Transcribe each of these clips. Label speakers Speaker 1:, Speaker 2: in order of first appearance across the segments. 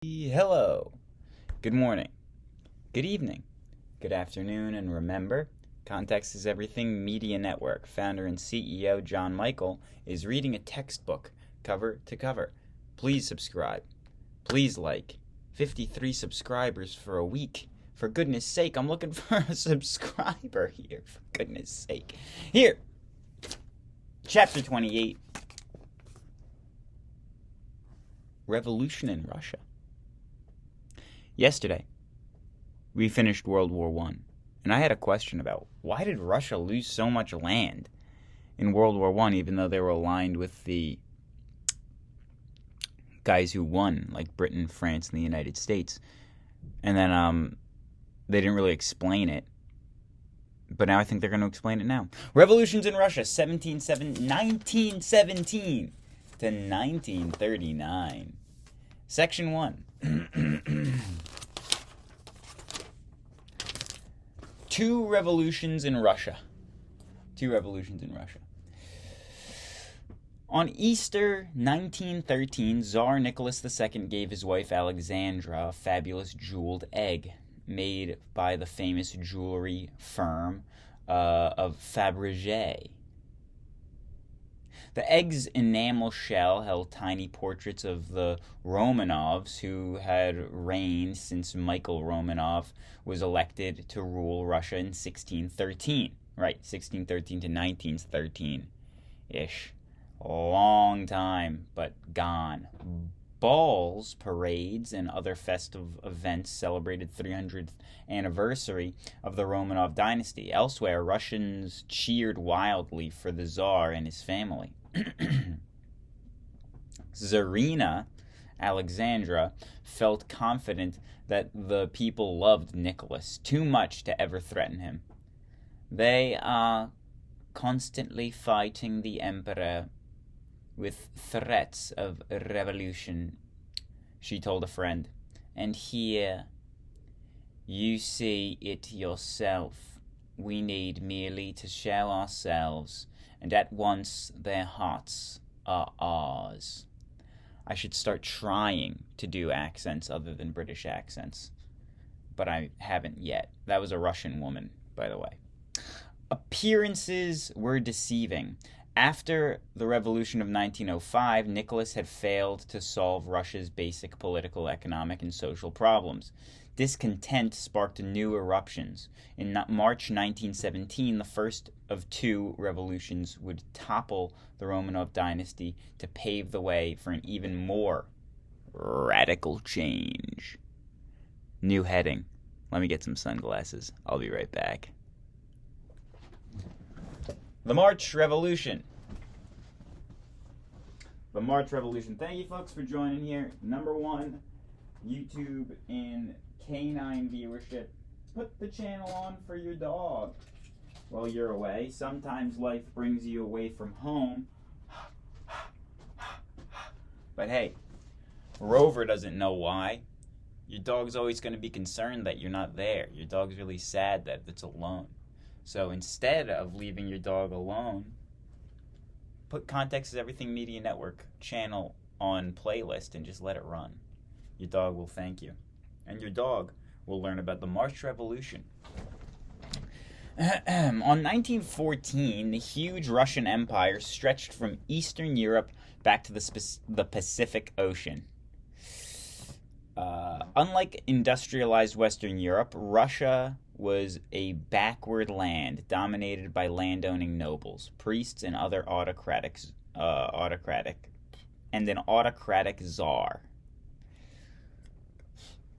Speaker 1: Hello, good morning, good evening, good afternoon, and remember, Context is Everything Media Network founder and CEO John Michael is reading a textbook cover to cover. Please subscribe. Please like. 53 subscribers for a week. For goodness sake, I'm looking for a subscriber here. For goodness sake. Here, chapter 28. Revolution in Russia. Yesterday, we finished World War I, and I had a question about why did Russia lose so much land in World War I, even though they were aligned with the guys who won, like Britain, France, and the United States. And then they didn't really explain it, but now I think they're going to explain it now. Revolutions in Russia, 1917 to 1939. Section 1. Two revolutions in Russia. On Easter 1913, Tsar Nicholas II gave his wife Alexandra a fabulous jeweled egg made by the famous jewelry firm of Fabergé. The egg's enamel shell held tiny portraits of the Romanovs, who had reigned since Michael Romanov was elected to rule Russia in 1613. Right, 1613 to 1913-ish. A long time, but gone. Balls, parades, and other festive events celebrated 300th anniversary of the Romanov dynasty. Elsewhere, Russians cheered wildly for the Tsar and his family. Tsarina Alexandra felt confident that the people loved Nicholas too much to ever threaten him. They are constantly fighting the emperor with threats of revolution, she told a friend. And here, you see it yourself. We need merely to show ourselves, and at once their hearts are ours. I should start trying to do accents other than British accents, but I haven't yet. That was a Russian woman, by the way. Appearances were deceiving. After the revolution of 1905, Nicholas had failed to solve Russia's basic political, economic, and social problems. Discontent sparked new eruptions. In March 1917, the first of two revolutions would topple the Romanov dynasty to pave the way for an even more radical change. New heading. Let me get some sunglasses. I'll be right back. The March Revolution. The March Revolution. Thank you, folks, for joining here. Number one, YouTube in canine viewership. Put the channel on for your dog while you're away. Sometimes life brings you away from home. But hey, Rover doesn't know why. Your dog's always going to be concerned that you're not there. Your dog's really sad that it's alone. So instead of leaving your dog alone, put Context is Everything Media Network channel on playlist and just let it run. Your dog will thank you. And your dog will learn about the March Revolution. On 1914, the huge Russian Empire stretched from Eastern Europe back to the Pacific Ocean. Unlike industrialized Western Europe, Russia was a backward land dominated by landowning nobles, priests, and other autocratic czar.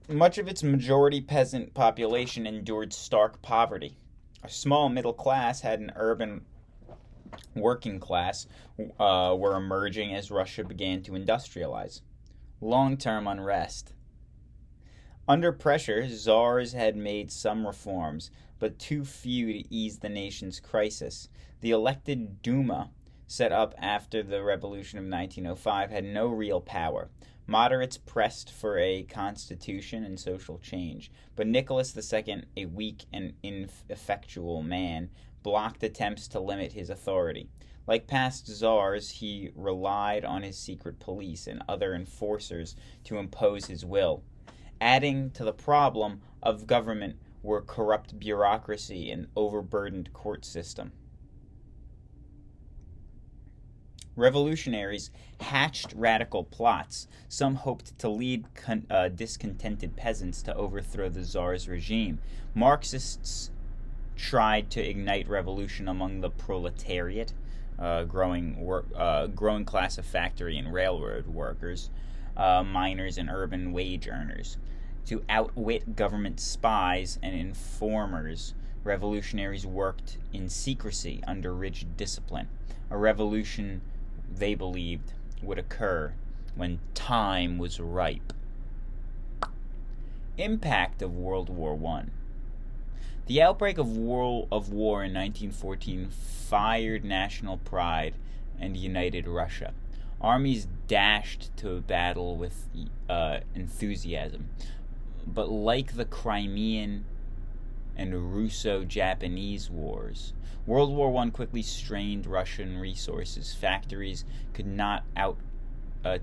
Speaker 1: Much of its majority peasant population endured stark poverty. A small middle class had an urban working class were emerging as Russia began to industrialize. Long-term unrest. Under pressure, czars had made some reforms, but too few to ease the nation's crisis. The elected Duma, set up after the revolution of 1905, had no real power. Moderates pressed for a constitution and social change, but Nicholas II, a weak and ineffectual man, blocked attempts to limit his authority. Like past czars, he relied on his secret police and other enforcers to impose his will. Adding to the problem of government were corrupt bureaucracy and overburdened court system. Revolutionaries hatched radical plots. Some hoped to lead discontented peasants to overthrow the Tsar's regime. Marxists tried to ignite revolution among the proletariat, growing class of factory and railroad workers, miners and urban wage earners. To outwit government spies and informers, revolutionaries worked in secrecy under rigid discipline. A revolution, they believed, would occur when time was ripe. Impact of World War I. The outbreak of war in 1914 fired national pride and united Russia. Armies dashed to battle with enthusiasm. But like the Crimean and Russo-Japanese wars, World War I quickly strained Russian resources. Factories could not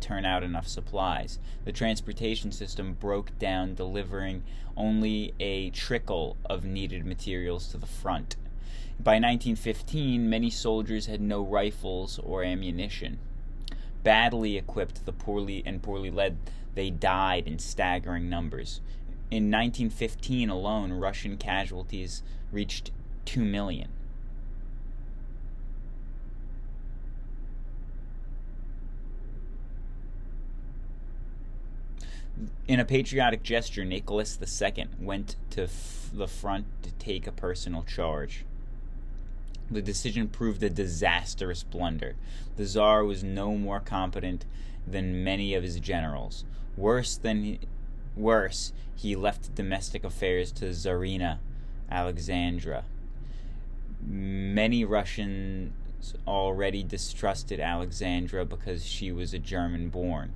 Speaker 1: turn out enough supplies. The transportation system broke down, delivering only a trickle of needed materials to the front. By 1915, many soldiers had no rifles or ammunition. Badly equipped, poorly led, they died in staggering numbers. In 1915 alone, Russian casualties reached 2 million. In a patriotic gesture, Nicholas II went to the front to take a personal charge. The decision proved a disastrous blunder. The Tsar was no more competent than many of his generals. Worse, he left domestic affairs to Tsarina Alexandra. Many Russians already distrusted Alexandra because she was a German-born.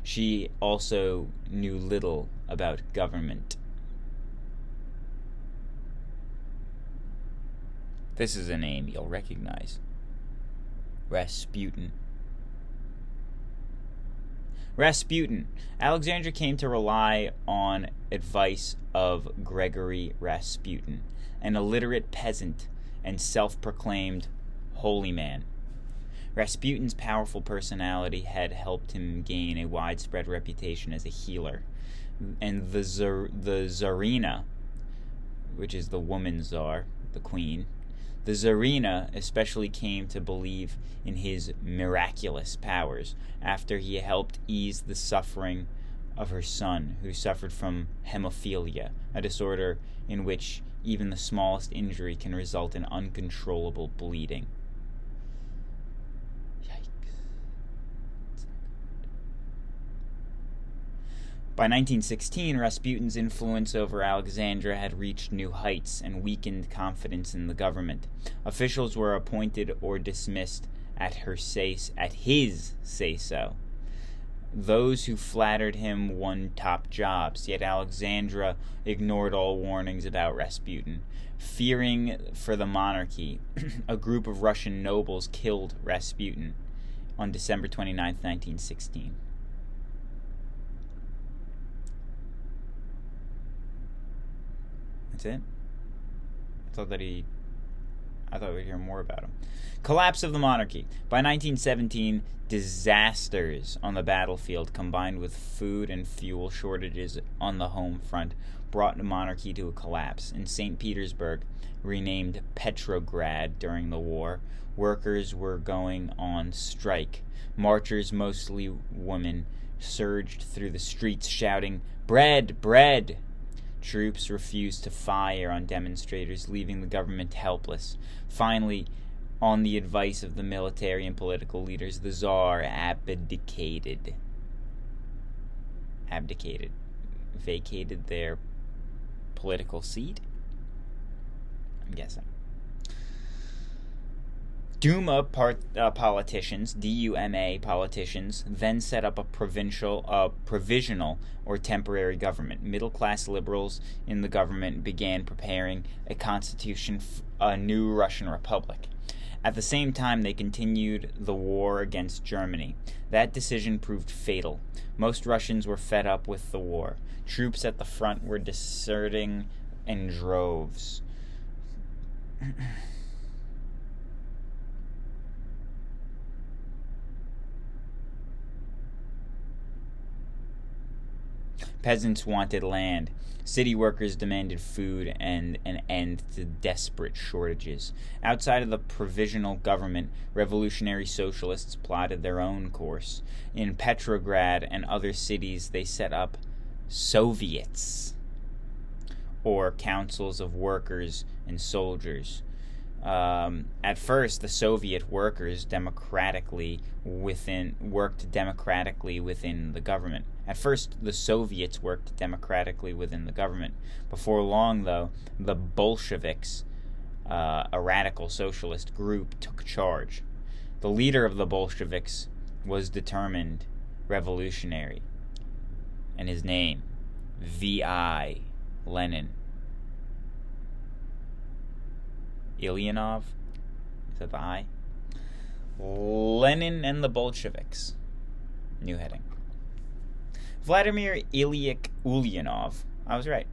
Speaker 1: She also knew little about government. This is a name you'll recognize. Rasputin. Alexandra came to rely on advice of Gregory Rasputin, an illiterate peasant and self-proclaimed holy man. Rasputin's powerful personality had helped him gain a widespread reputation as a healer, and the Tsarina, which is the woman Tsar, the queen, the Tsarina especially came to believe in his miraculous powers after he helped ease the suffering of her son, who suffered from hemophilia, a disorder in which even the smallest injury can result in uncontrollable bleeding. By 1916, Rasputin's influence over Alexandra had reached new heights and weakened confidence in the government. Officials were appointed or dismissed at his say-so. Those who flattered him won top jobs, yet Alexandra ignored all warnings about Rasputin. Fearing for the monarchy, a group of Russian nobles killed Rasputin on December 29, 1916. That's it? I thought we'd hear more about him. Collapse of the monarchy. By 1917, disasters on the battlefield combined with food and fuel shortages on the home front brought the monarchy to a collapse. In St. Petersburg, renamed Petrograd during the war, workers were going on strike. Marchers, mostly women, surged through the streets shouting, "Bread! Bread!" Troops refused to fire on demonstrators, leaving the government helpless. Finally, on the advice of the military and political leaders, the Tsar abdicated. Vacated their political seat? I'm guessing. Duma politicians, DUMA politicians, then set up a provisional or temporary government. Middle-class liberals in the government began preparing a constitution, a new Russian republic. At the same time, they continued the war against Germany. That decision proved fatal. Most Russians were fed up with the war. Troops at the front were deserting in droves. Peasants wanted land. City workers demanded food and an end to desperate shortages. Outside of the provisional government, revolutionary socialists plotted their own course. In Petrograd and other cities, they set up Soviets, or councils of workers and soldiers. At first, the Soviet workers worked democratically within the government. Before long, though, the Bolsheviks, a radical socialist group, took charge. The leader of the Bolsheviks was determined revolutionary, and his name, V.I. Lenin. Ilyanov? Is that the I? Lenin and the Bolsheviks. New heading. Vladimir Ilyich Ulyanov, I was right,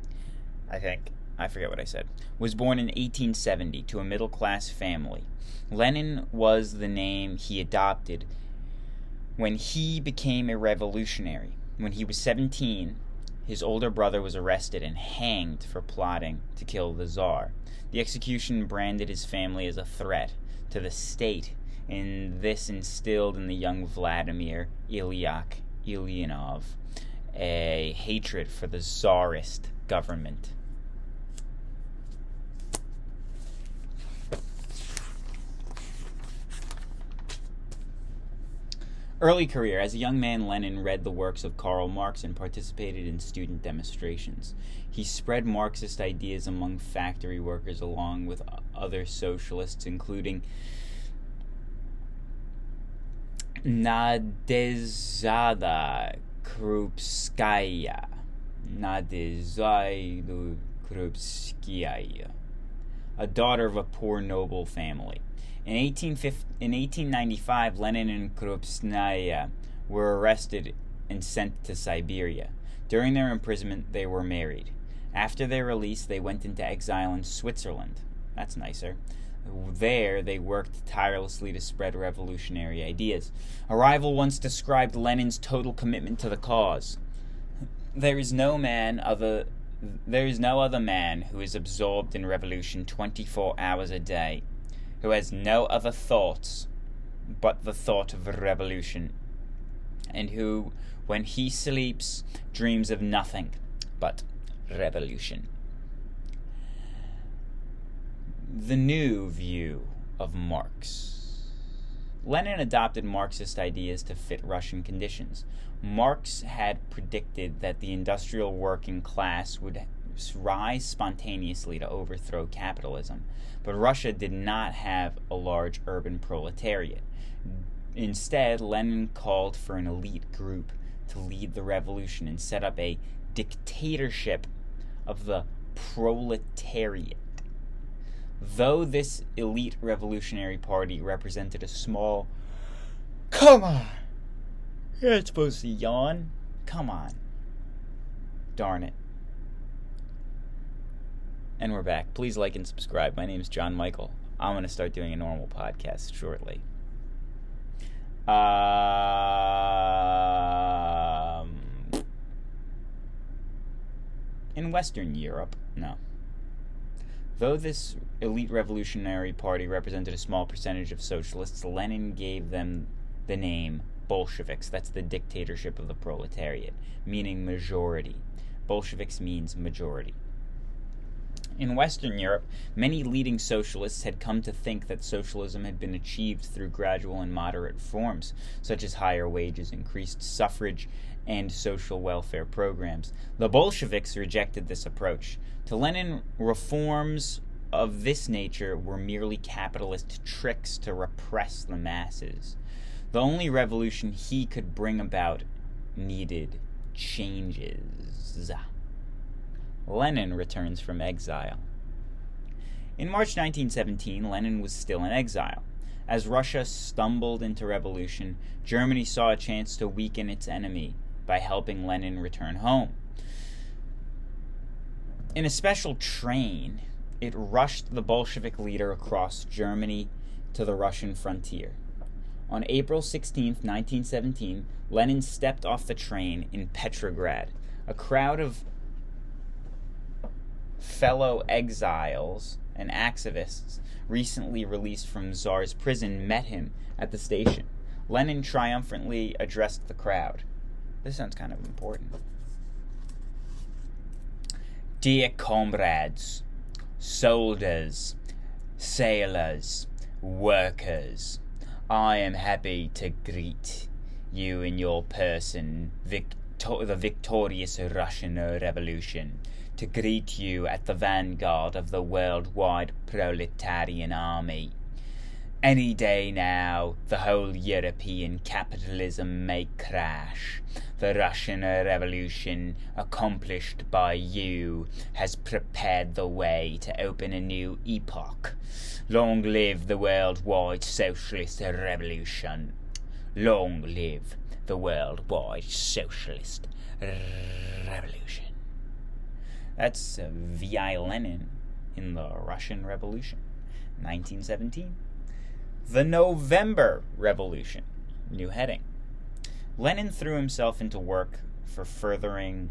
Speaker 1: I think, I forget what I said, was born in 1870 to a middle-class family. Lenin was the name he adopted when he became a revolutionary. When he was 17, his older brother was arrested and hanged for plotting to kill the Tsar. The execution branded his family as a threat to the state, and this instilled in the young Vladimir Ilyich Ulyanov a hatred for the Tsarist government. Early career. As a young man, Lenin read the works of Karl Marx and participated in student demonstrations. He spread Marxist ideas among factory workers along with other socialists, including Nadezhda Krupskaya. A daughter of a poor noble family. In 1895, Lenin and Krupskaya were arrested and sent to Siberia. During their imprisonment, they were married. After their release, they went into exile in Switzerland. That's nicer. There, they worked tirelessly to spread revolutionary ideas. A rival once described Lenin's total commitment to the cause. There is no other man who is absorbed in revolution 24 hours a day, who has no other thoughts but the thought of revolution, and who, when he sleeps, dreams of nothing but revolution. The new view of Marx. Lenin adopted Marxist ideas to fit Russian conditions. Marx had predicted that the industrial working class would rise spontaneously to overthrow capitalism, but Russia did not have a large urban proletariat. Instead, Lenin called for an elite group to lead the revolution and set up a dictatorship of the proletariat. Though this elite revolutionary party represented a small... Come on! You're not supposed to yawn. Come on. Darn it. And we're back. Please like and subscribe. My name is John Michael. I'm going to start doing a normal podcast shortly. In Western Europe, no. Though this elite revolutionary party represented a small percentage of socialists, Lenin gave them the name Bolsheviks. That's the dictatorship of the proletariat, meaning majority. Bolsheviks means majority. In Western Europe, many leading socialists had come to think that socialism had been achieved through gradual and moderate reforms, such as higher wages, increased suffrage, and social welfare programs. The Bolsheviks rejected this approach. To Lenin, reforms of this nature were merely capitalist tricks to repress the masses. The only revolution he could bring about needed changes. Lenin returns from exile. In March 1917, Lenin was still in exile. As Russia stumbled into revolution, Germany saw a chance to weaken its enemy by helping Lenin return home. In a special train, it rushed the Bolshevik leader across Germany to the Russian frontier. On April 16, 1917, Lenin stepped off the train in Petrograd. A crowd of fellow exiles and activists recently released from Tsar's prison met him at the station. Lenin triumphantly addressed the crowd. This sounds kind of important. Dear comrades, soldiers, sailors, workers, I am happy to greet you in your person, the victorious Russian Revolution, to greet you at the vanguard of the worldwide proletarian army. Any day now, the whole European capitalism may crash. The Russian Revolution, accomplished by you, has prepared the way to open a new epoch. Long live the worldwide socialist revolution. Long live the worldwide socialist revolution. That's V.I. Lenin in the Russian Revolution, 1917. The November Revolution, new heading. Lenin threw himself into work for furthering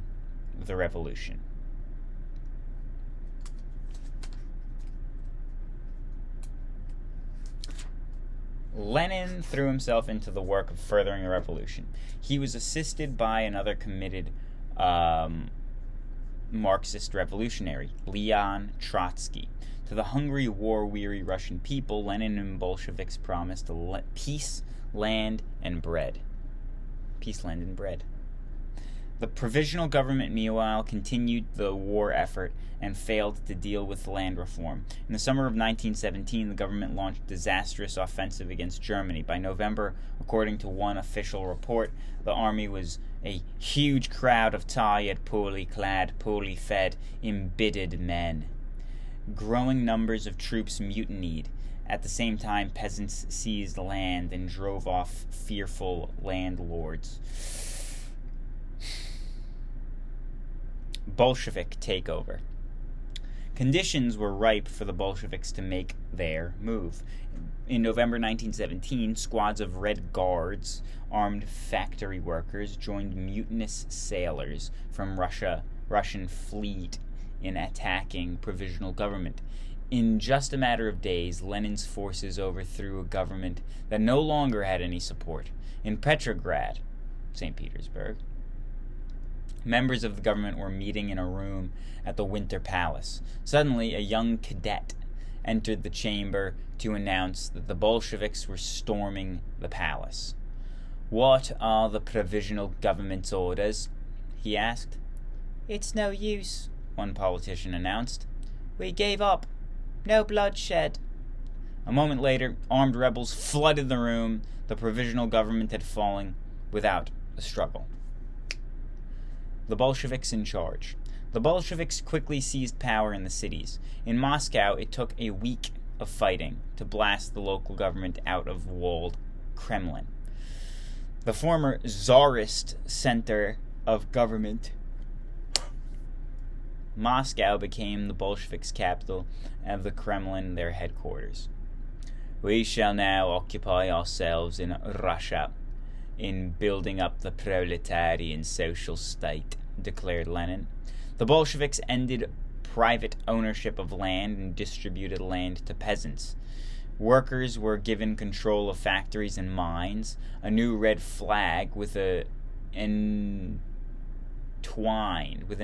Speaker 1: the revolution. Lenin threw himself into the work of furthering the revolution. He was assisted by another committed Marxist revolutionary, Leon Trotsky. To the hungry, war-weary Russian people, Lenin and Bolsheviks promised peace, land, and bread. Peace, land, and bread. The provisional government, meanwhile, continued the war effort and failed to deal with land reform. In the summer of 1917, the government launched a disastrous offensive against Germany. By November, according to one official report, the army was a huge crowd of tired, poorly clad, poorly fed, embittered men. Growing numbers of troops mutinied. At the same time, peasants seized land and drove off fearful landlords. Bolshevik takeover. Conditions were ripe for the Bolsheviks to make their move. In November 1917, squads of Red Guards, armed factory workers, joined mutinous sailors from Russian fleet in attacking provisional government. In just a matter of days, Lenin's forces overthrew a government that no longer had any support. In Petrograd, St. Petersburg, members of the government were meeting in a room at the Winter Palace. Suddenly, a young cadet entered the chamber to announce that the Bolsheviks were storming the palace. "What are the provisional government's orders?" he asked. "It's no use," one politician announced. "We gave up. No bloodshed." A moment later, armed rebels flooded the room. The provisional government had fallen without a struggle. The Bolsheviks in charge. The Bolsheviks quickly seized power in the cities. In Moscow, it took a week of fighting to blast the local government out of walled Kremlin. The former Tsarist center of government, Moscow, became the Bolsheviks' capital and the Kremlin their headquarters. "We shall now occupy ourselves in Russia in building up the proletarian social state," declared Lenin. The Bolsheviks ended private ownership of land and distributed land to peasants. Workers were given control of factories and mines. A new red flag with an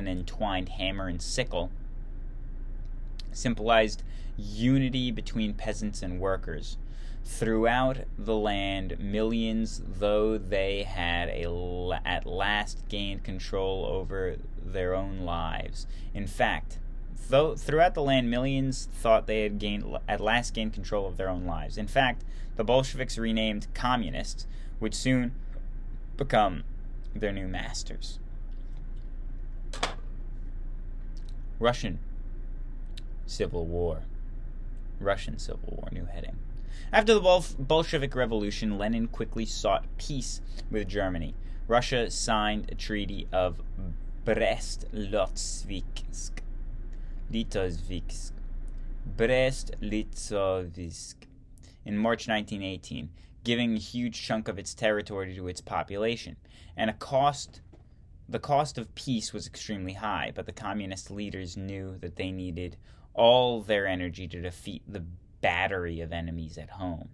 Speaker 1: entwined hammer and sickle symbolized unity between peasants and workers. Throughout the land, millions, though they had at last gained control over their own lives. In fact, Though throughout the land, millions thought they had at last gained control of their own lives. In fact, the Bolsheviks renamed communists would soon become their new masters. Russian Civil War. Russian Civil War, new heading. After the Bolshevik Revolution, Lenin quickly sought peace with Germany. Russia signed a treaty of Brest-Litovsk. Brest-Litovsk in March 1918, giving a huge chunk of its territory to its population. And the cost of peace was extremely high, but the communist leaders knew that they needed all their energy to defeat the battery of enemies at home.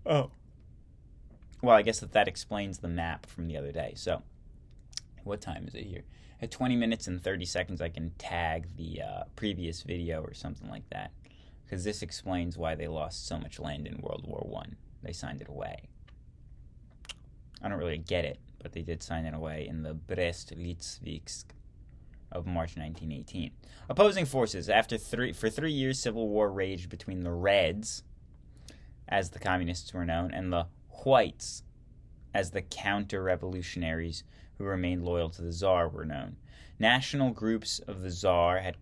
Speaker 1: Oh. Well, I guess that explains the map from the other day. So, what time is it here? At 20 minutes and 30 seconds, I can tag the previous video or something like that. Because this explains why they lost so much land in World War I. They signed it away. I don't really get it, but they did sign it away in the Brest-Litovsk of March 1918. Opposing forces. For 3 years, civil war raged between the Reds, as the communists were known, and the Whites, as the counter-revolutionaries who remained loyal to the Tsar were known. National groups of the Tsar had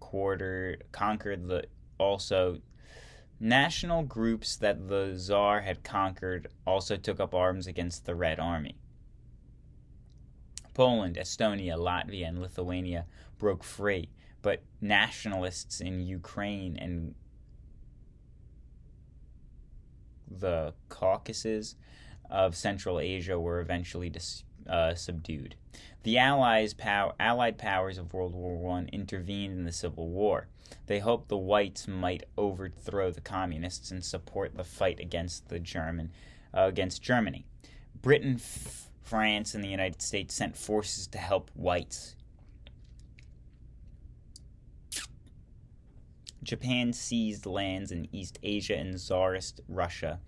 Speaker 1: National groups that the Tsar had conquered also took up arms against the Red Army. Poland, Estonia, Latvia, and Lithuania broke free, but nationalists in Ukraine and the Caucasus of Central Asia were eventually subdued. The Allied powers of World War I intervened in the Civil War. They hoped the Whites might overthrow the Communists and support the fight against Germany. Britain, France, and the United States sent forces to help Whites. Japan seized lands in East Asia and Tsarist Russia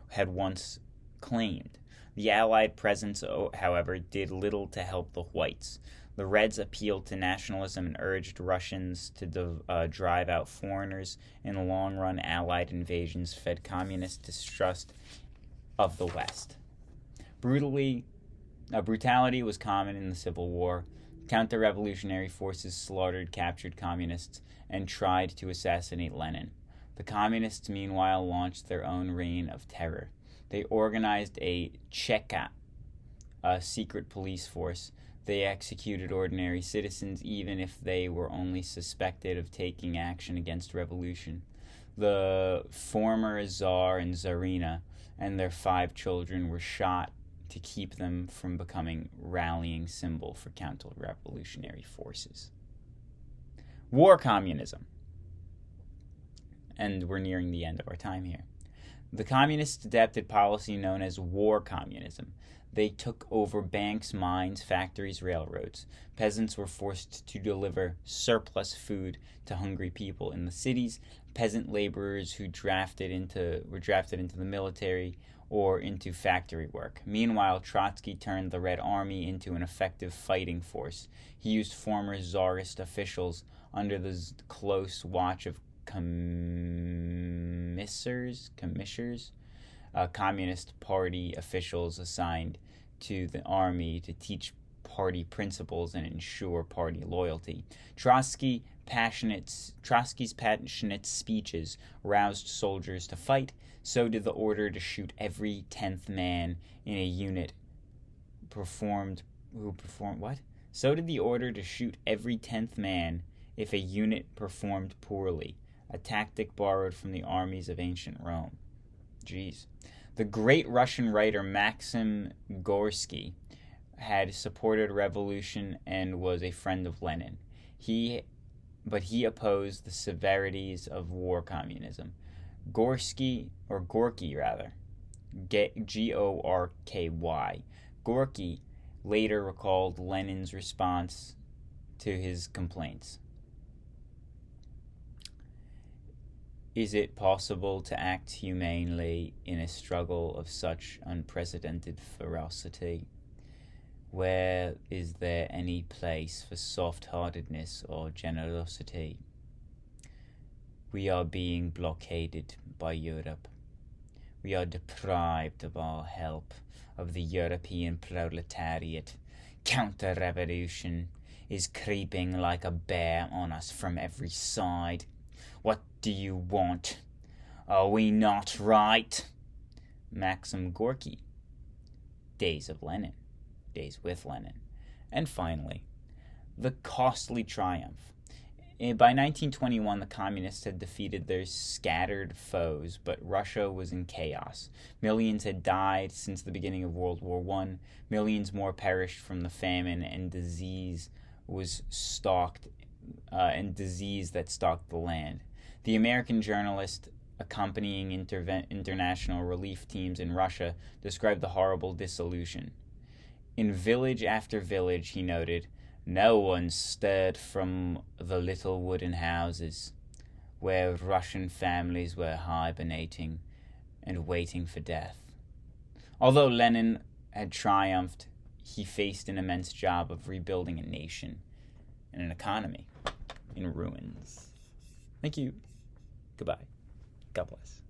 Speaker 1: had once claimed. The Allied presence, however, did little to help the Whites. The Reds appealed to nationalism and urged Russians to drive out foreigners. In the long run, Allied invasions fed communist distrust of the West. Brutality was common in the Civil War. Counter-revolutionary forces slaughtered captured communists and tried to assassinate Lenin. The communists, meanwhile, launched their own reign of terror. They organized a Cheka, a secret police force. They executed ordinary citizens even if they were only suspected of taking action against revolution. The former Tsar and Tsarina and their 5 children were shot to keep them from becoming rallying symbol for counter-revolutionary forces. War communism. And we're nearing the end of our time here. The communists adopted policy known as war communism. They took over banks, mines, factories, railroads. Peasants were forced to deliver surplus food to hungry people in the cities. Peasant laborers who were drafted into the military or into factory work. Meanwhile, Trotsky turned the Red Army into an effective fighting force. He used former Tsarist officials under the close watch of commissars, Communist Party officials assigned to the army to teach party principles and ensure party loyalty. Trotsky's passionate speeches roused soldiers to fight. So did the order to shoot every 10th man in a unit So did the order to shoot every 10th man if a unit performed poorly, a tactic borrowed from the armies of ancient Rome. Jeez. The great Russian writer Maxim Gorsky had supported revolution and was a friend of Lenin. But he opposed the severities of war communism. Gorky, G-O-R-K-Y. Gorky later recalled Lenin's response to his complaints. Is it possible to act humanely in a struggle of such unprecedented ferocity? Where is there any place for soft-heartedness or generosity? We are being blockaded by Europe. We are deprived of our help, of the European proletariat. Counter-revolution is creeping like a bear on us from every side. What do you want? Are we not right? Maxim Gorky. Days of Lenin. Days with Lenin. And finally, the costly triumph. By 1921, the communists had defeated their scattered foes, but Russia was in chaos. Millions had died since the beginning of World War I. Millions more perished from the famine and disease that stalked the land. The American journalist accompanying international relief teams in Russia described the horrible dissolution. In village after village, he noted, no one stirred from the little wooden houses where Russian families were hibernating and waiting for death. Although Lenin had triumphed, he faced an immense job of rebuilding a nation and an economy in ruins. Thank you. Goodbye. God bless.